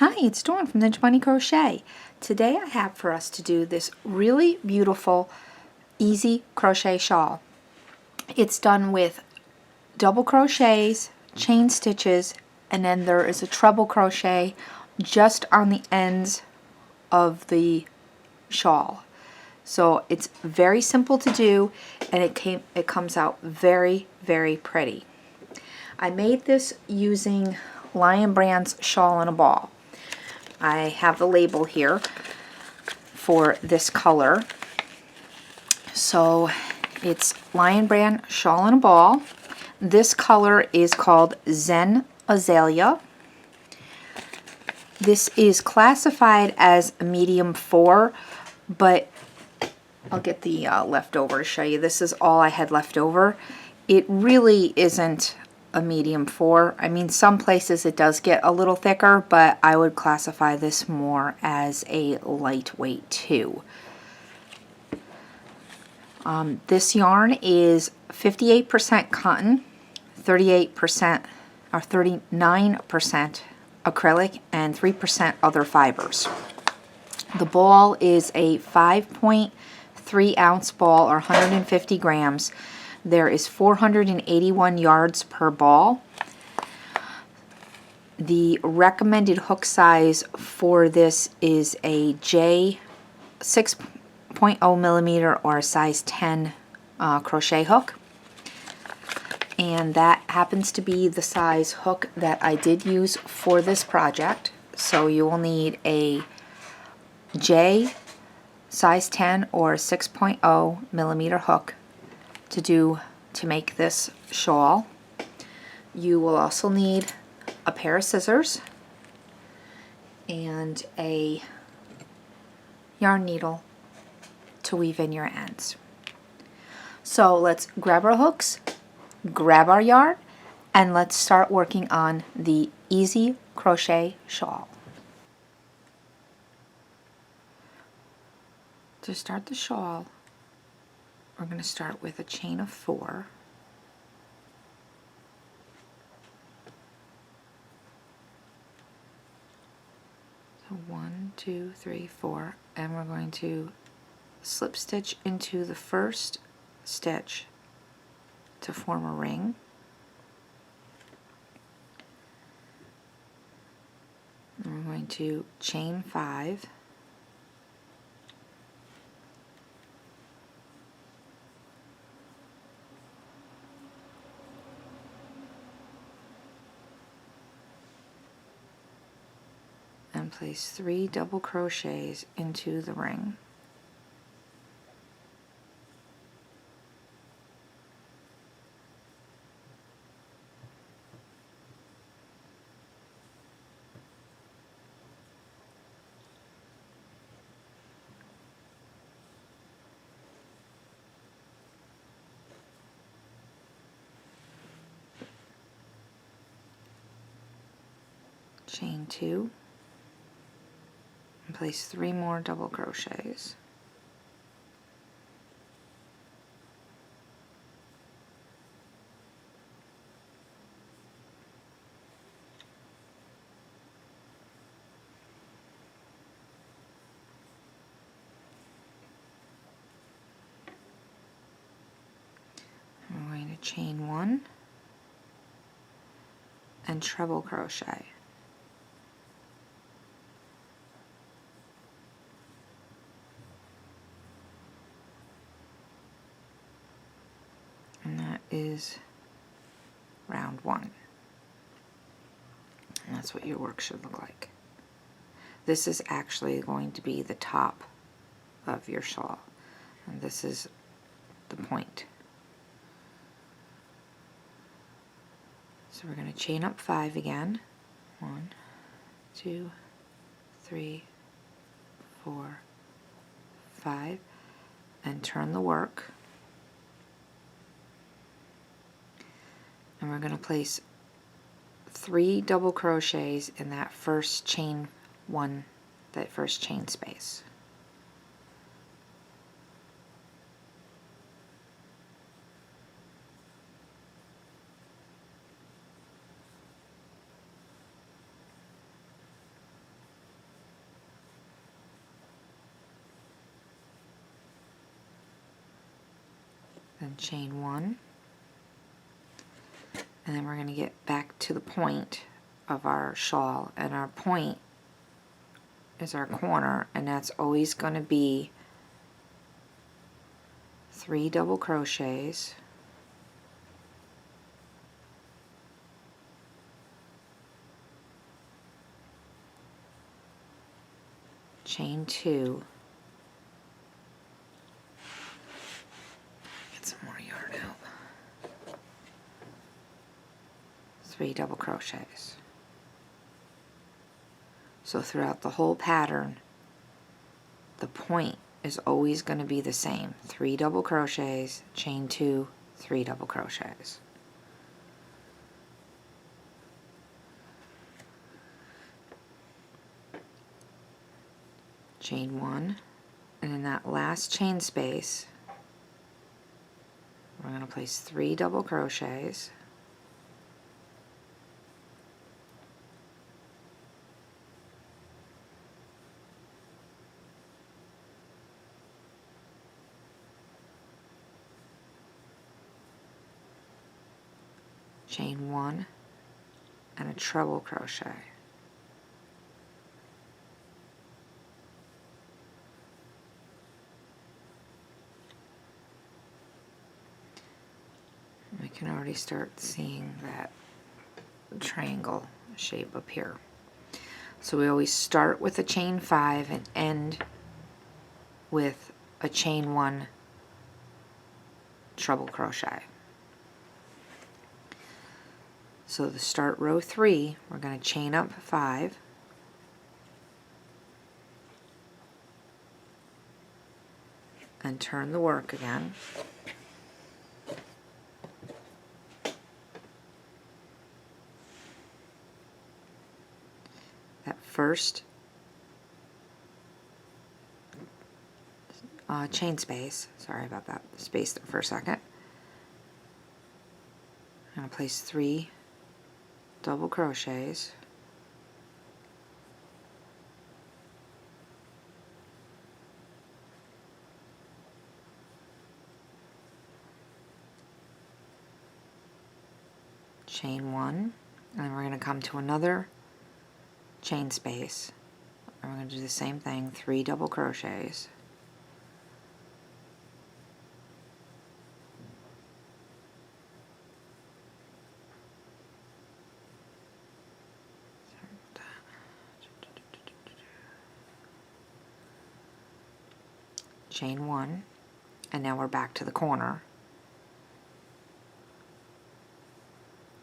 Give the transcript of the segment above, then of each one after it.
Hi, it's Dawn from the Bunny Crochet. Today I have for us to do this really beautiful, easy crochet shawl. It's done with double crochets, chain stitches, and then there is a treble crochet just on the ends of the shawl. So it's very simple to do, and it comes out very, very pretty. I made this using Lion Brand's Shawl in a Ball. I have the label here for this color. So it's Lion Brand Shawl in a Ball. This color is called Zen Azalea. This is classified as a medium 4, but I'll get the leftover to show you. This is all I had left over. It really isn't a medium 4. I mean, some places it does get a little thicker, but I would classify this more as a lightweight 2. This yarn is 58% cotton, 38% or 39% acrylic, and 3% other fibers. The ball is a 5.3 ounce ball or 150 grams. There is 481 yards per ball. The recommended hook size for this is a J 6.0 millimeter or a size 10 crochet hook. And that happens to be the size hook that I did use for this project. So you will need a J size 10 or 6.0 millimeter hook to make this shawl. You will also need a pair of scissors and a yarn needle to weave in your ends. So let's grab our hooks, grab our yarn, and let's start working on the easy crochet shawl. To start the shawl, we're going to start with a chain of 4. So 1, 2, 3, 4, and we're going to slip stitch into the first stitch to form a ring. And we're going to chain 5. And place 3 double crochets into the ring. Chain 2. And place 3 more double crochets. I'm going to chain 1 and treble crochet. And that is round 1. And that's what your work should look like. This is actually going to be the top of your shawl, and this is the point. So we're going to chain up 5 again. 1, 2, 3, 4, 5, and turn the work. And we're going to place 3 double crochets in that first chain that first chain space. and chain 1, and then we're going to get back to the point of our shawl, and our point is our corner, and that's always going to be 3 double crochets, chain 2, get some more yarn out, 3 double crochets. So throughout the whole pattern, the point is always going to be the same. 3 double crochets, chain 2, 3 double crochets. Chain 1, and in that last chain space, we're going to place 3 double crochets, chain 1, and a treble crochet. We can already start seeing that triangle shape up here. So we always start with a chain 5 and end with a chain 1 treble crochet. So to start row 3, we're going to chain up 5, and turn the work again. That first chain space, sorry about that, space there for a second. I'm going to place 3 double crochets, chain 1, and then we're going to come to another chain space, and we're going to do the same thing, 3 double crochets, chain 1, and now we're back to the corner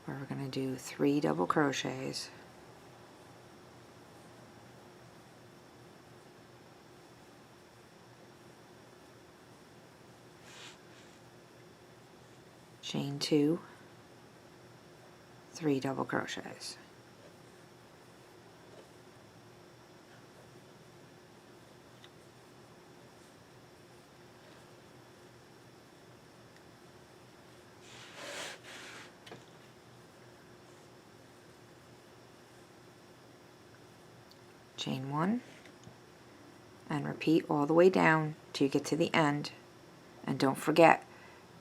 where we're going to do 3 double crochets, chain 2, 3 double crochets. Chain 1, and repeat all the way down till you get to the end. And don't forget,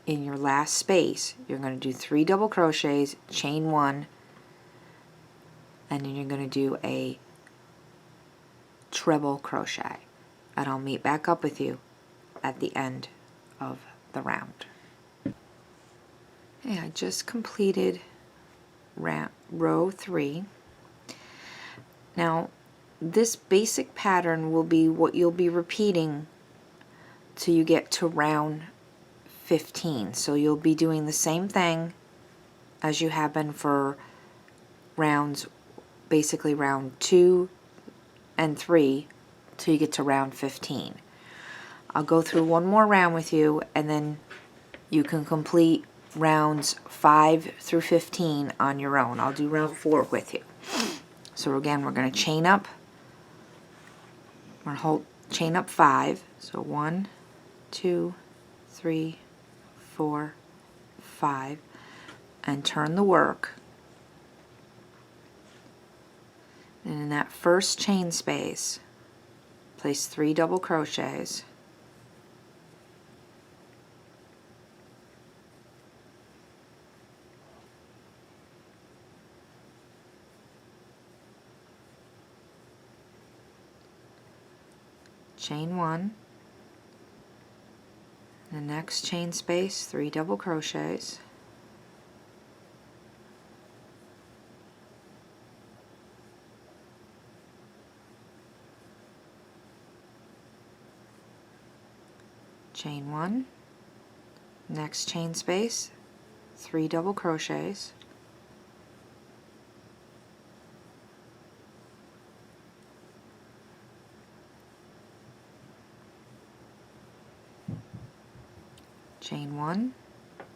in your last space, you're going to do 3 double crochets, chain 1, and then you're going to do a treble crochet. And I'll meet back up with you at the end of the round. Okay, I just completed row 3. Now, this basic pattern will be what you'll be repeating till you get to round 15. So you'll be doing the same thing as you have been for rounds, basically round 2 and 3 till you get to round 15. I'll go through one more round with you, and then you can complete rounds 5 through 15 on your own. I'll do round 4 with you. So again, we're going to chain up. We're going to hold chain up 5. So 1, 2, 3, 4, 5, and turn the work. And in that first chain space, place 3 double crochets, chain 1, the next chain space, 3 double crochets, chain 1, next chain space, 3 double crochets, chain 1,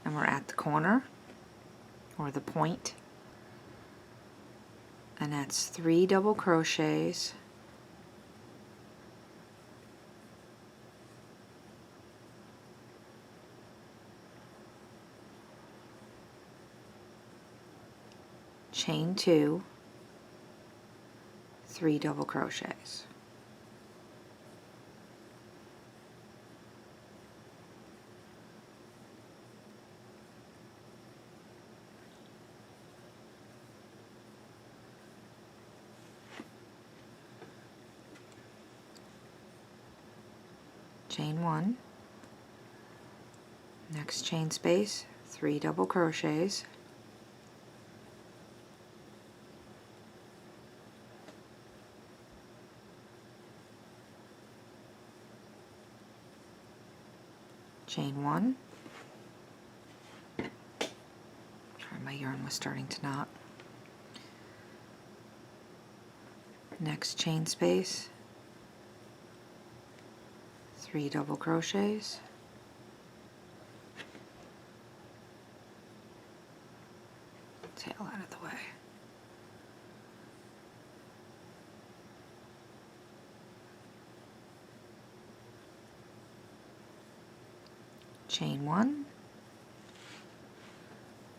and we're at the corner or the point, and that's 3 double crochets, chain 2, 3 double crochets. Chain 1, next chain space, 3 double crochets, chain 1, sorry, my yarn was starting to knot, next chain space, 3 double crochets, tail out of the way, chain 1,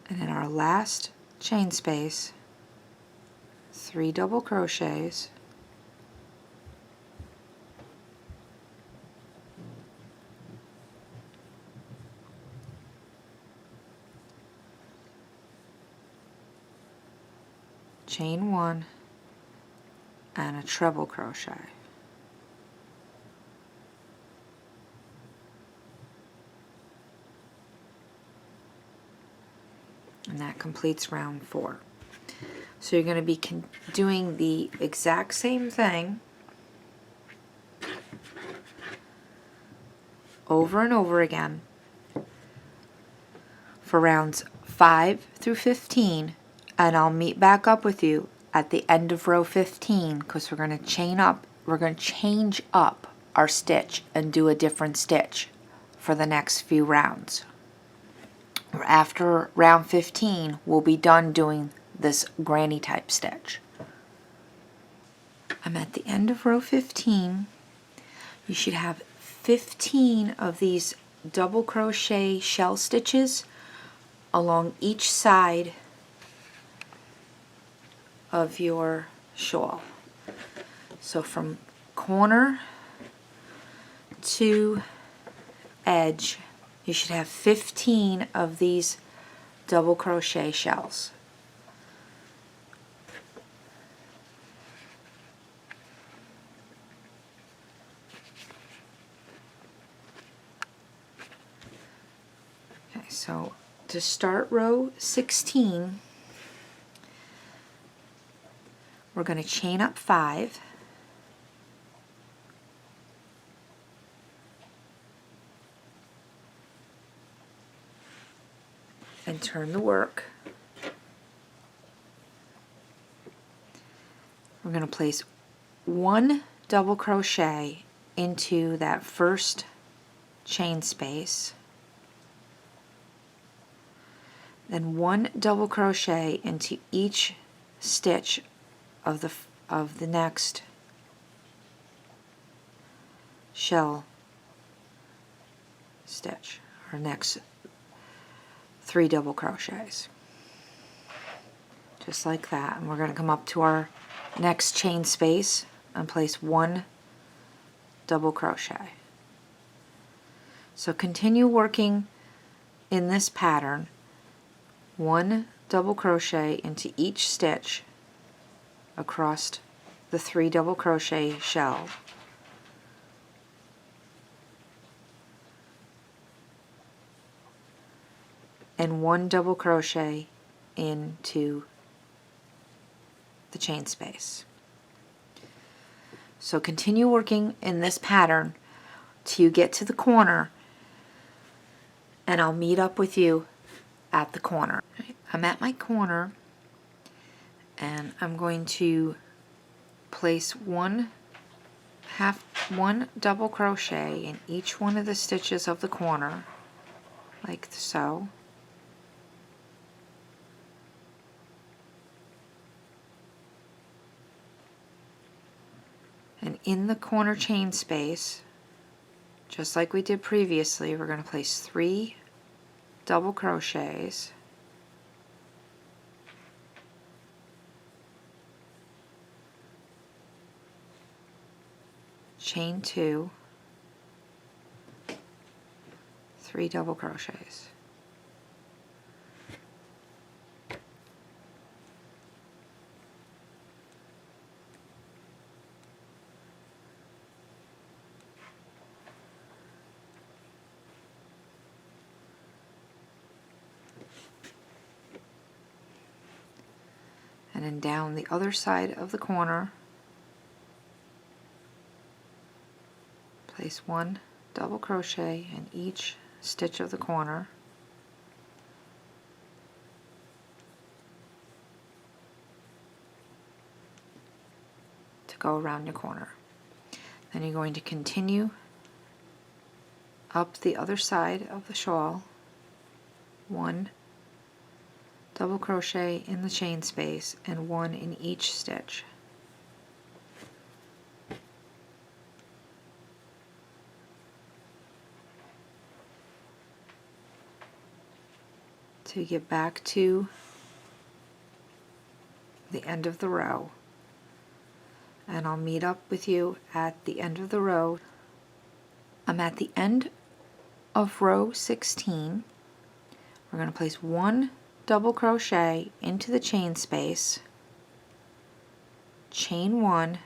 and in our last chain space, 3 double crochets, chain 1, and a treble crochet. And that completes round 4. So you're going to be doing the exact same thing over and over again for rounds 5 through 15, and I'll meet back up with you at the end of row 15 because we're going to change up our stitch and do a different stitch for the next few rounds. After round 15, we'll be done doing this granny type stitch. I'm at the end of row 15. You should have 15 of these double crochet shell stitches along each side of your shawl. So from corner to edge, you should have 15 of these double crochet shells. Okay, so to start row 16, we're going to chain up 5, and turn the work. We're going to place 1 double crochet into that first chain space, then 1 double crochet into each stitch of the next shell stitch, or next 3 double crochets, just like that. And we're going to come up to our next chain space and place 1 double crochet. So continue working in this pattern, 1 double crochet into each stitch across the 3 double crochet shell, and 1 double crochet into the chain space. So continue working in this pattern till you get to the corner, and I'll meet up with you at the corner. I'm at my corner, and I'm going to place one double crochet in each one of the stitches of the corner, like so. And in the corner chain space, just like we did previously, we're going to place 3 double crochets, chain 2, 3 double crochets. And then down the other side of the corner, place 1 double crochet in each stitch of the corner, to go around your corner. Then you're going to continue up the other side of the shawl, 1 double crochet in the chain space and 1 in each stitch. To get back to the end of the row, and I'll meet up with you at the end of the row. I'm at the end of row 16. We're going to place 1 double crochet into the chain space, chain 1,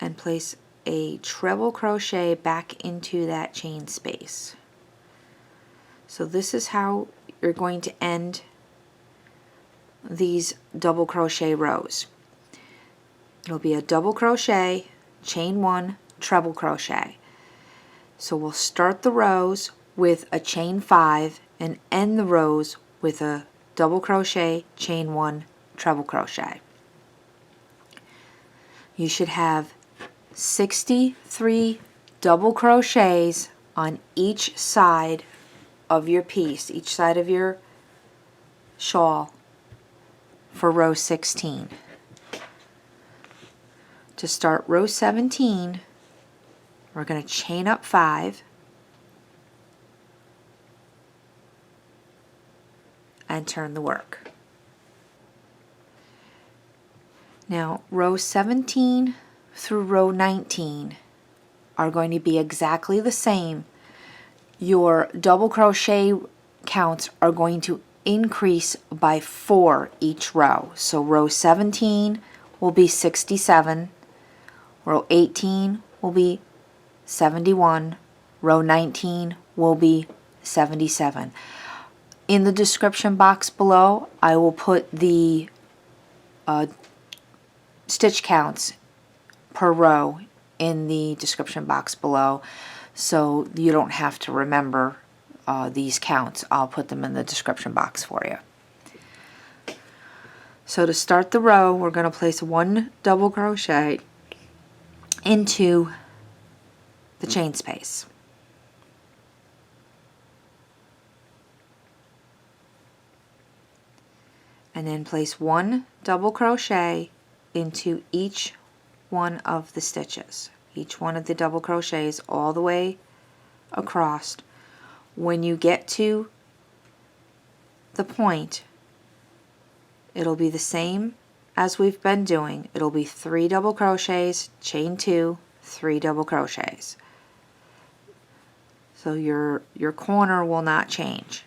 and place a treble crochet back into that chain space. So this is how you're going to end these double crochet rows. It'll be a double crochet, chain 1, treble crochet. So we'll start the rows with a chain 5 and end the rows with a double crochet, chain 1, treble crochet. You should have 63 double crochets on each side of your piece, each side of your shawl for row 16. To start row 17, we're going to chain up 5 and turn the work. Now row 17 through row 19 are going to be exactly the same. Your double crochet counts are going to increase by 4 each row. So row 17 will be 67, row 18 will be 71, row 19 will be 77. In the description box below, I will put the stitch counts per row in the description box below, so you don't have to remember these counts. I'll put them in the description box for you. So to start the row, we're going to place 1 double crochet into the chain space. And then place 1 double crochet into each one of the stitches, each one of the double crochets all the way across. When you get to the point, it'll be the same as we've been doing. It'll be 3 double crochets, chain 2, 3 double crochets. So your corner will not change.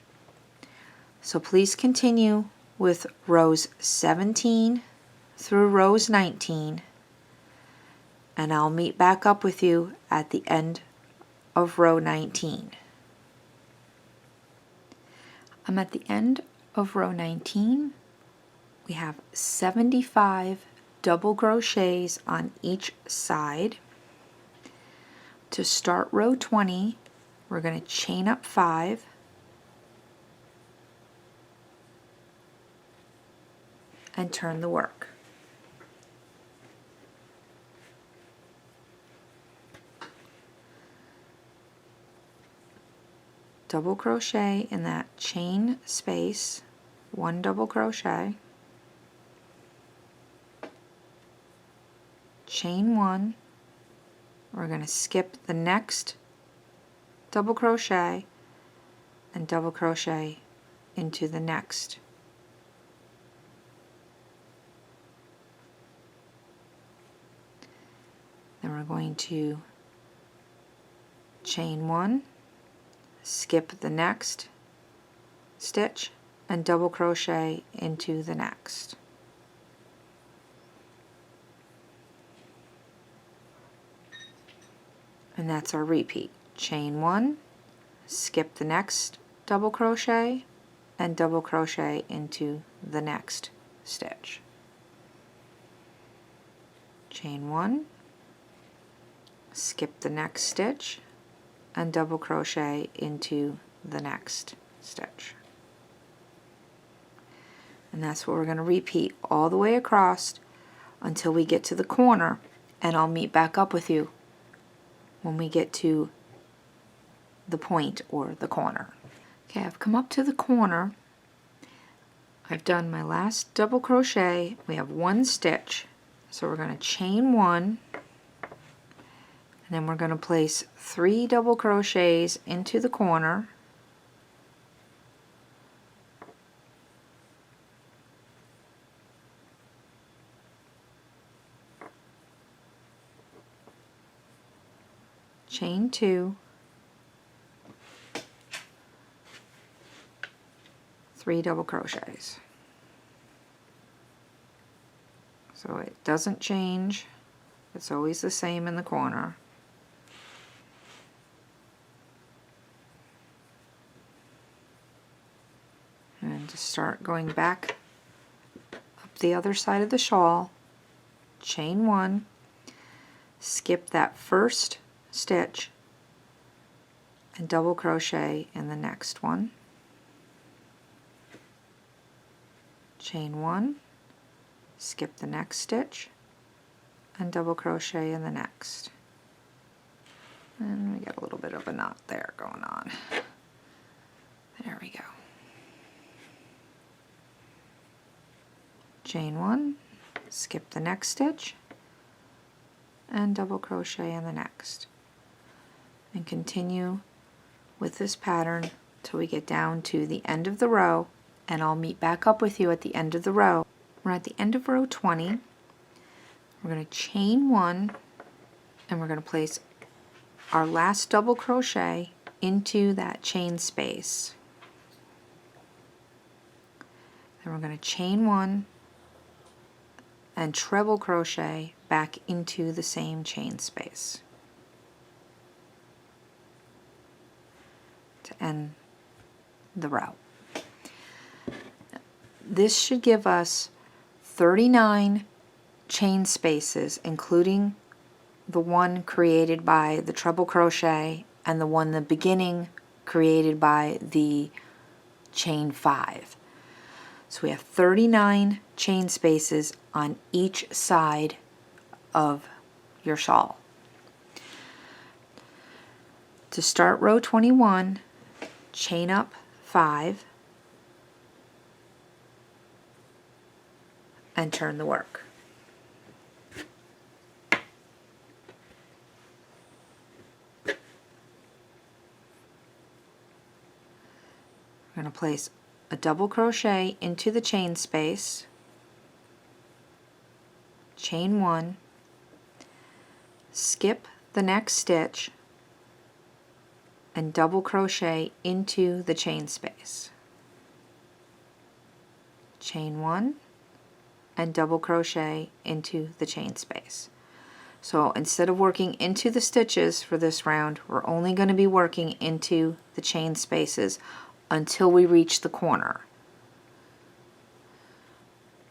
So please continue with rows 17 through rows 19, and I'll meet back up with you at the end of row 19. I'm at the end of row 19. We have 75 double crochets on each side. To start row 20, we're going to chain up 5, and turn the work. Double crochet in that chain space, 1 double crochet, chain 1, we're going to skip the next double crochet and double crochet into the next. Then we're going to chain 1, skip the next stitch, and double crochet into the next. And that's our repeat. Chain 1, skip the next double crochet, and double crochet into the next stitch. Chain 1, skip the next stitch, and double crochet into the next stitch. And that's what we're going to repeat all the way across until we get to the corner, and I'll meet back up with you when we get to the point or the corner. Okay, I've come up to the corner. I've done my last double crochet. We have 1 stitch, so we're going to chain 1, and then we're going to place 3 double crochets into the corner, chain 2, 3 double crochets. So it doesn't change, it's always the same in the corner. And to start going back up the other side of the shawl, chain 1, skip that first stitch, and double crochet in the next one, chain 1, skip the next stitch, and double crochet in the next. And we get a little bit of a knot there going on. There we go. Chain 1, skip the next stitch, and double crochet in the next. And continue with this pattern till we get down to the end of the row, and I'll meet back up with you at the end of the row. We're at the end of row 20. We're going to chain 1, and we're going to place our last double crochet into that chain space. Then we're going to chain 1 and treble crochet back into the same chain space to end the row. This should give us 39 chain spaces, including the one created by the treble crochet and the one in the beginning created by the chain 5. So we have 39 chain spaces on each side of your shawl. To start row 21, chain up 5 and turn the work. We're going to place a double crochet into the chain space, chain 1, skip the next stitch, and double crochet into the chain space, chain 1, and double crochet into the chain space. So instead of working into the stitches for this round, we're only going to be working into the chain spaces until we reach the corner.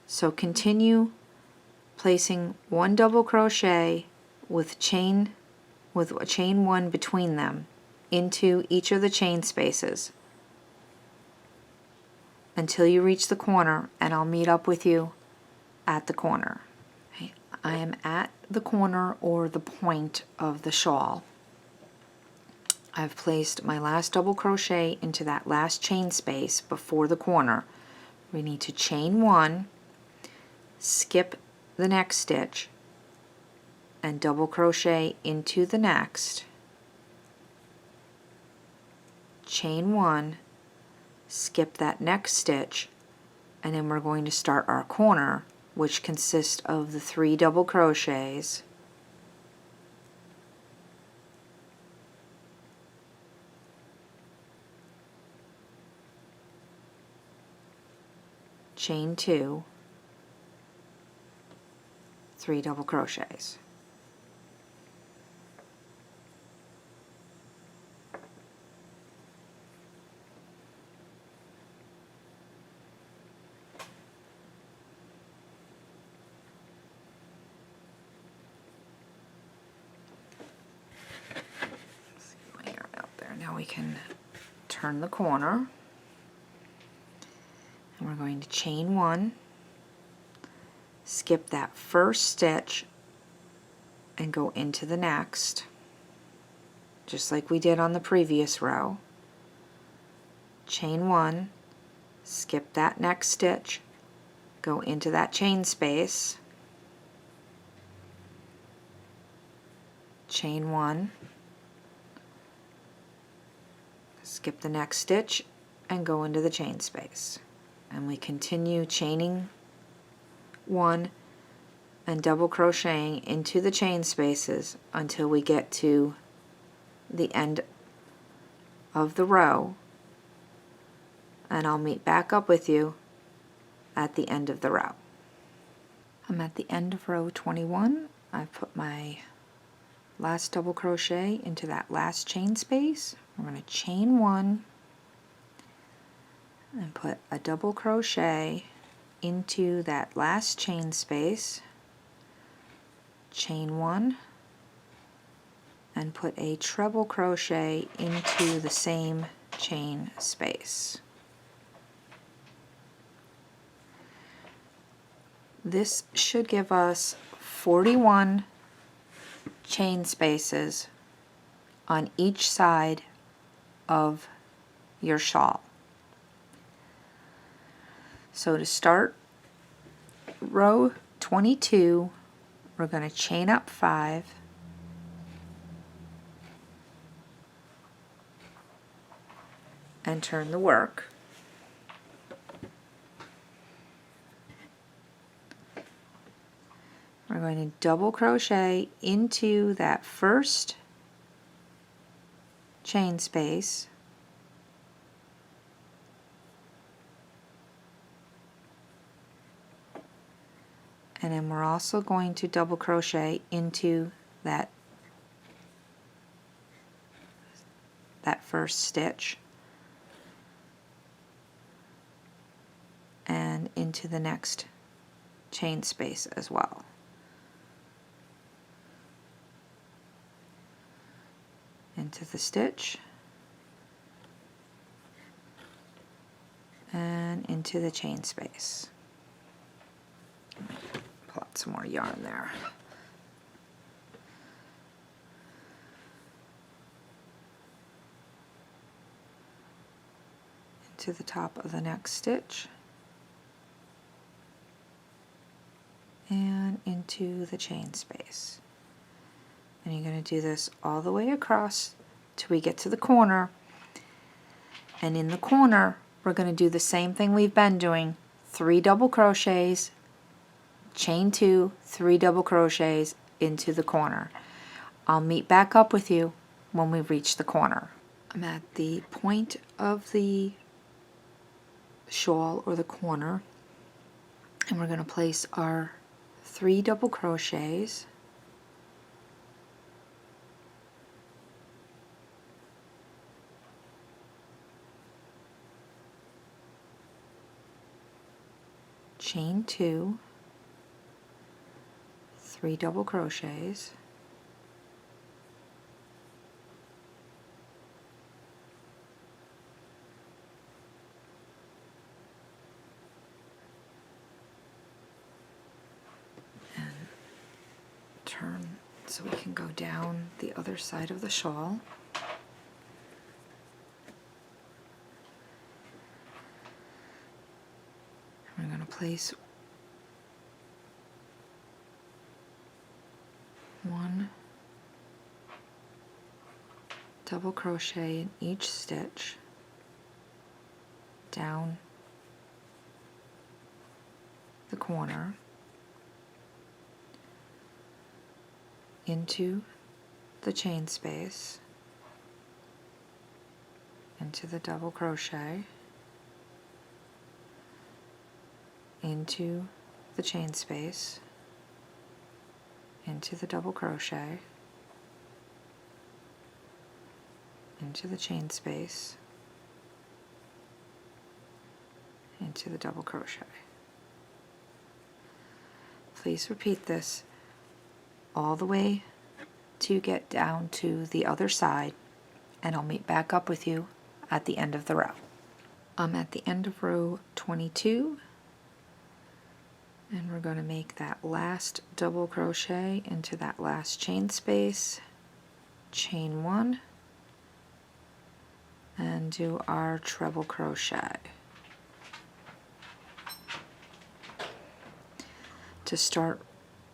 So continue placing one double crochet with a chain 1 between them into each of the chain spaces until you reach the corner, and I'll meet up with you at the corner. Okay, I am at the corner or the point of the shawl. I've placed my last double crochet into that last chain space before the corner. We need to chain 1, skip the next stitch, and double crochet into the next, chain 1, skip that next stitch, and then we're going to start our corner, which consists of the 3 double crochets, chain 2, 3 double crochets. Now we can turn the corner, and we're going to chain 1, skip that first stitch, and go into the next, just like we did on the previous row. Chain 1, skip that next stitch, go into that chain space, chain 1, skip the next stitch, and go into the chain space. And we continue chaining 1 and double crocheting into the chain spaces until we get to the end of the row, and I'll meet back up with you at the end of the row. I'm at the end of row 21. I've put my last double crochet into that last chain space. We're going to chain 1 and put a double crochet into that last chain space, chain 1, and put a treble crochet into the same chain space. This should give us 41 chain spaces on each side of your shawl. So to start row 22, we're going to chain up 5, and turn the work. We're going to double crochet into that first chain space, and then we're also going to double crochet into that first stitch and into the next chain space as well. Into the stitch and into the chain space. Pull out some more yarn there. Into the top of the next stitch and into the chain space. And you're going to do this all the way across till we get to the corner. And in the corner, we're going to do the same thing we've been doing. 3 double crochets, chain 2, 3 double crochets into the corner. I'll meet back up with you when we reach the corner. I'm at the point of the shawl or the corner, and we're going to place our 3 double crochets, chain 2, 3 double crochets, and turn so we can go down the other side of the shawl. We're going to place 1 double crochet in each stitch down the corner into the chain space, into the double crochet, into the chain space, into the double crochet, into the chain space, into the double crochet. Please repeat this all the way to get down to the other side, and I'll meet back up with you at the end of the row. I'm at the end of row 22, and we're going to make that last double crochet into that last chain space, chain 1, and do our treble crochet. To start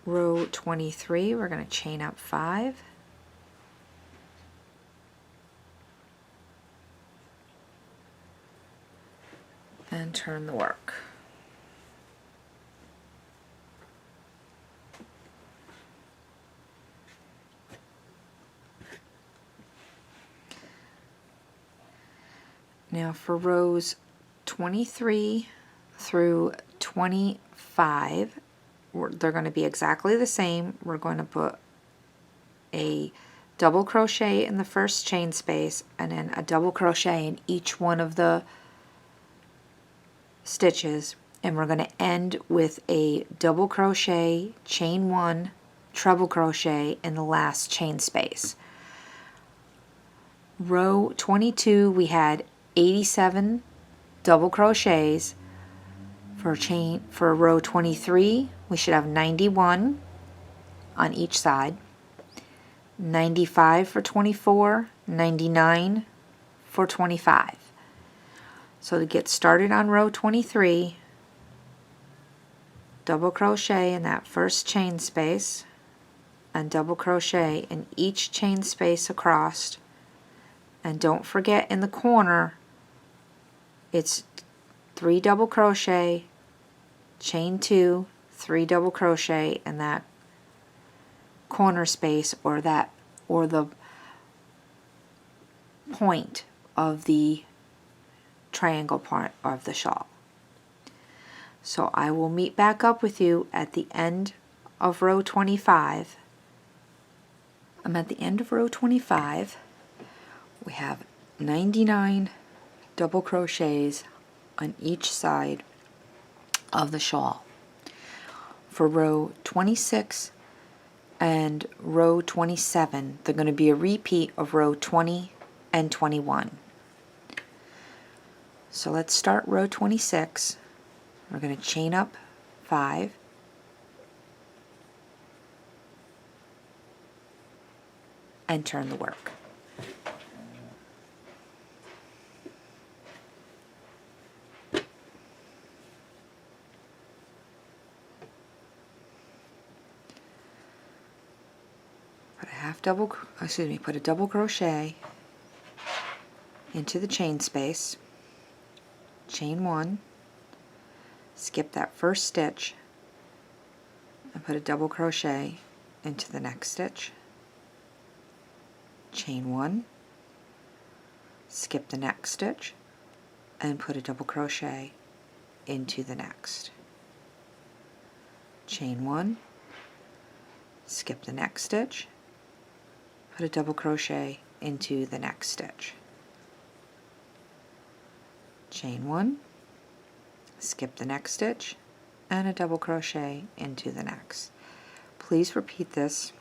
row 23, we're going to chain up 5, and turn the work. Now for rows 23 through 25, they're going to be exactly the same. We're going to put a double crochet in the first chain space and then a double crochet in each one of the stitches, and we're going to end with a double crochet, chain 1, treble crochet in the last chain space. Row 22, we had 87 double crochets. For row 23, we should have 91 on each side, 95 for 24, 99 for 25. So to get started on row 23, double crochet in that first chain space and double crochet in each chain space across, and don't forget in the corner it's 3 double crochet, chain 2, 3 double crochet in that corner space or the point of the triangle part of the shawl. So I will meet back up with you at the end of row 25. I'm at the end of row 25. We have 99 double crochets on each side of the shawl. For row 26 and row 27, they're going to be a repeat of row 20 and 21. So let's start row 26. We're going to chain up 5, and turn the work. Put a double crochet into the chain space, chain 1, skip that first stitch, and put a double crochet into the next stitch, chain 1, skip the next stitch, and put a double crochet into the next, chain 1, skip the next stitch, put a double crochet into the next stitch, chain 1, skip the next stitch, and a double crochet into the next. Please repeat this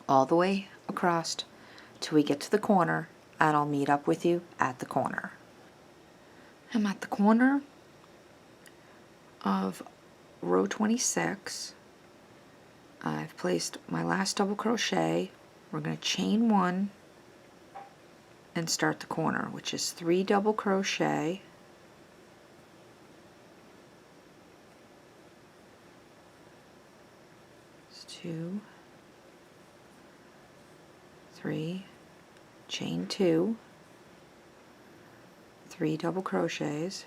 all the way across till we get to the corner, and I'll meet up with you at the corner. I'm at the corner of row 26. I've placed my last double crochet. We're going to chain 1 and start the corner, which is 3 double crochet, it's 2, 3, chain 2, 3 double crochets,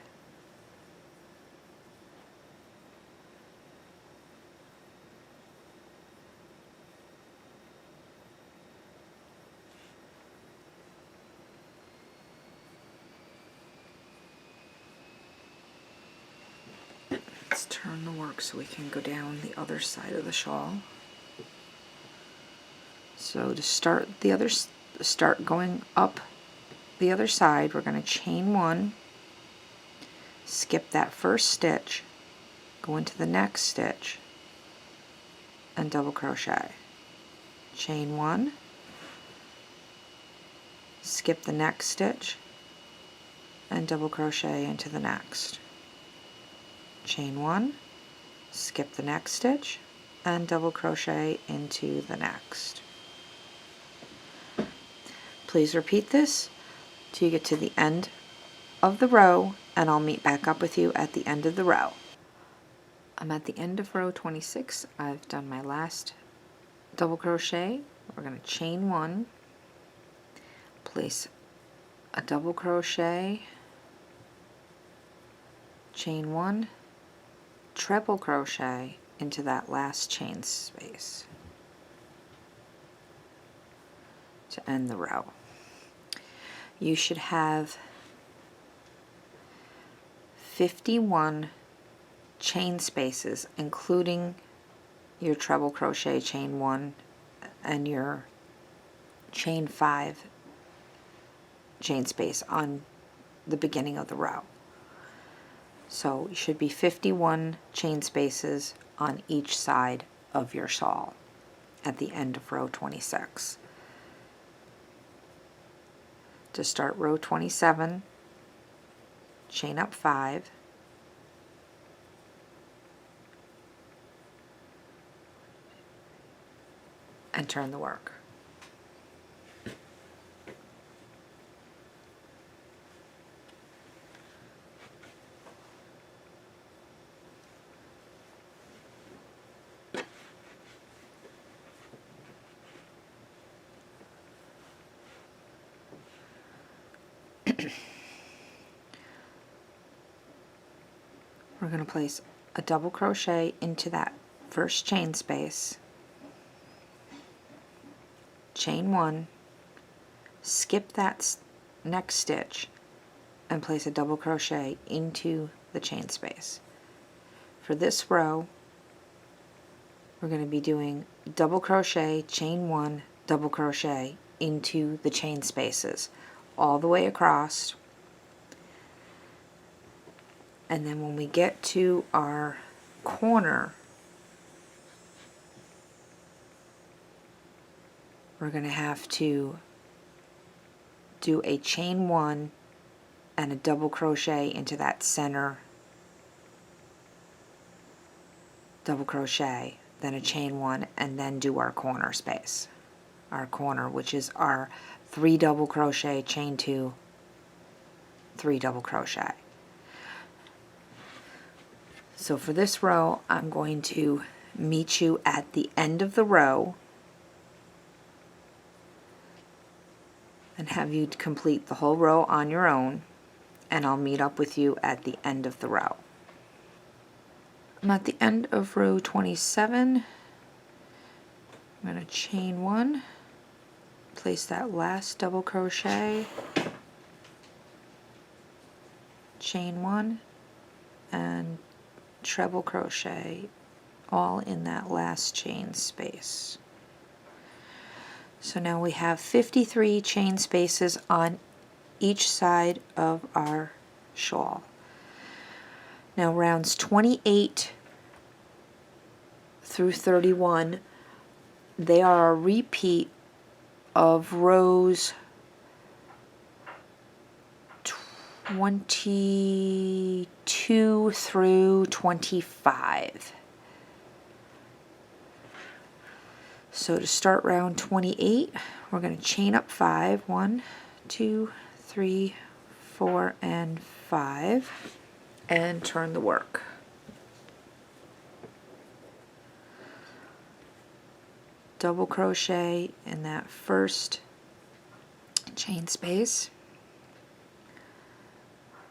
let's turn the work so we can go down the other side of the shawl. So to start going up the other side, we're going to chain 1, skip that first stitch, go into the next stitch, and double crochet. Chain 1, skip the next stitch, and double crochet into the next. Chain 1, skip the next stitch, and double crochet into the next. Please repeat this till you get to the end of the row, and I'll meet back up with you at the end of the row. I'm at the end of row 26. I've done my last double crochet. We're going to chain 1, place a double crochet, chain 1, treble crochet into that last chain space to end the row. You should have 51 chain spaces, including your treble crochet chain 1 and your chain 5 chain space on the beginning of the row. So it should be 51 chain spaces on each side of your shawl at the end of row 26. To start row 27, chain up 5, and turn the work. We're going to place a double crochet into that first chain space, chain 1, skip that next stitch, and place a double crochet into the chain space. For this row, we're going to be doing double crochet, chain 1, double crochet into the chain spaces all the way across. And then when we get to our corner, we're going to have to do a chain 1 and a double crochet into that center double crochet, then a chain 1, and then do our corner space. Our corner, which is our 3 double crochet, chain 2, 3 double crochet. So for this row, I'm going to meet you at the end of the row and have you complete the whole row on your own, and I'll meet up with you at the end of the row. I'm at the end of row 27. I'm going to chain 1, place that last double crochet, chain 1, and treble crochet all in that last chain space. So now we have 53 chain spaces on each side of our shawl. Now rounds 28 through 31, they are a repeat of rows 22 through 25. So to start round 28, we're going to chain up 5. 1, 2, 3, 4, and 5, and turn the work. Double crochet in that first chain space,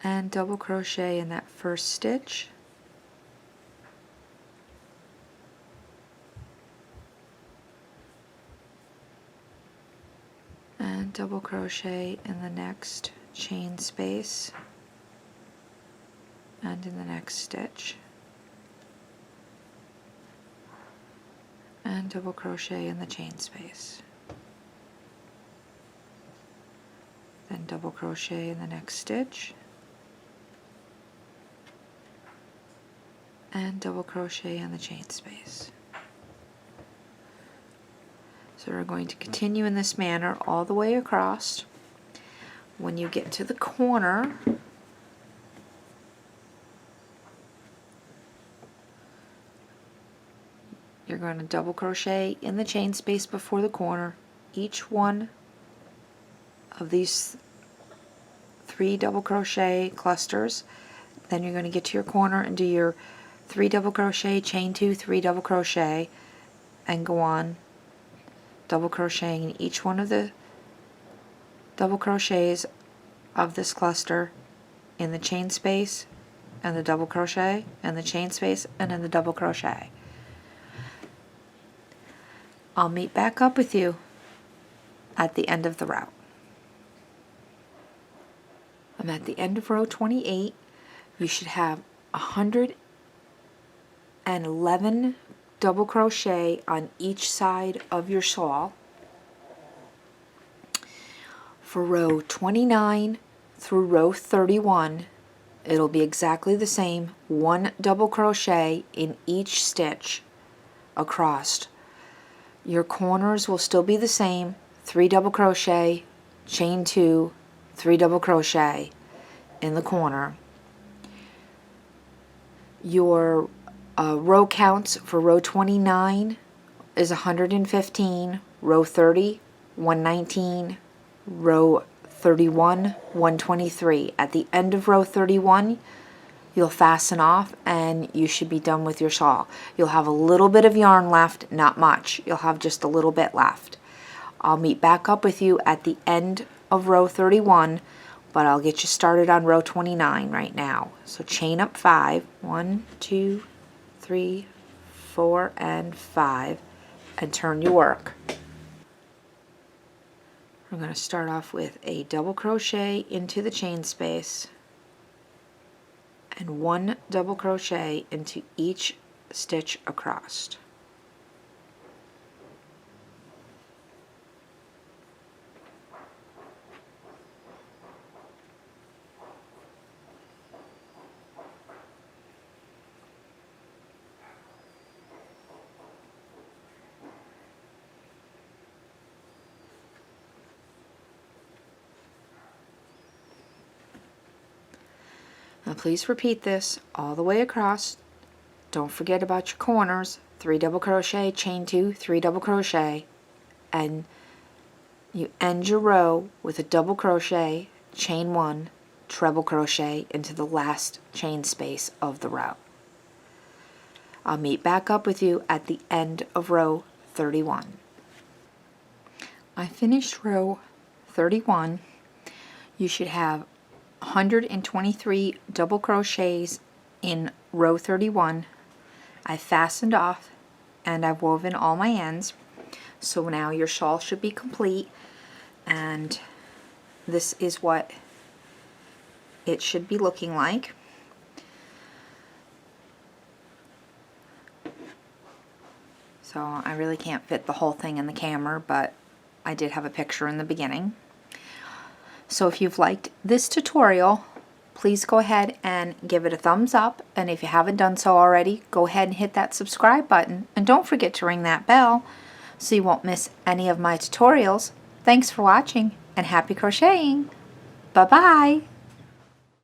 and double crochet in that first stitch, and double crochet in the next chain space and in the next stitch, and double crochet in the chain space, then double crochet in the next stitch, and double crochet in the chain space. So we're going to continue in this manner all the way across. When you get to the corner, you're going to double crochet in the chain space before the corner. Each one of these 3 double crochet clusters. Then you're going to get to your corner and do your 3 double crochet, chain 2, 3 double crochet, and go on double crocheting in each one of the double crochets of this cluster in the chain space and the double crochet and the chain space and in the double crochet. I'll meet back up with you at the end of the row. I'm at the end of row 28. You should have 111 double crochet on each side of your shawl. For row 29 through row 31, it'll be exactly the same, 1 double crochet in each stitch across. Your corners will still be the same, 3 double crochet, chain 2, 3 double crochet in the corner. Your row counts for row 29 is 115, row 30, 119, row 31, 123. At the end of row 31, you'll fasten off and you should be done with your shawl. You'll have a little bit of yarn left, not much. You'll have just a little bit left. I'll meet back up with you at the end of row 31, but I'll get you started on row 29 right now. So chain up 5, 1, 2, 3, 4, and 5, and turn your work. We're going to start off with a double crochet into the chain space and 1 double crochet into each stitch across. Now please repeat this all the way across. Don't forget about your corners. 3 double crochet, chain 2, 3 double crochet, and you end your row with a double crochet, chain 1, treble crochet into the last chain space of the row. I'll meet back up with you at the end of row 31. I finished row 31. You should have 123 double crochets in row 31. I fastened off and I've woven all my ends, so now your shawl should be complete, and this is what it should be looking like. So I really can't fit the whole thing in the camera, but I did have a picture in the beginning. So if you've liked this tutorial, please go ahead and give it a thumbs up. And if you haven't done so already, go ahead and hit that subscribe button. And don't forget to ring that bell so you won't miss any of my tutorials. Thanks for watching and happy crocheting. Bye-bye.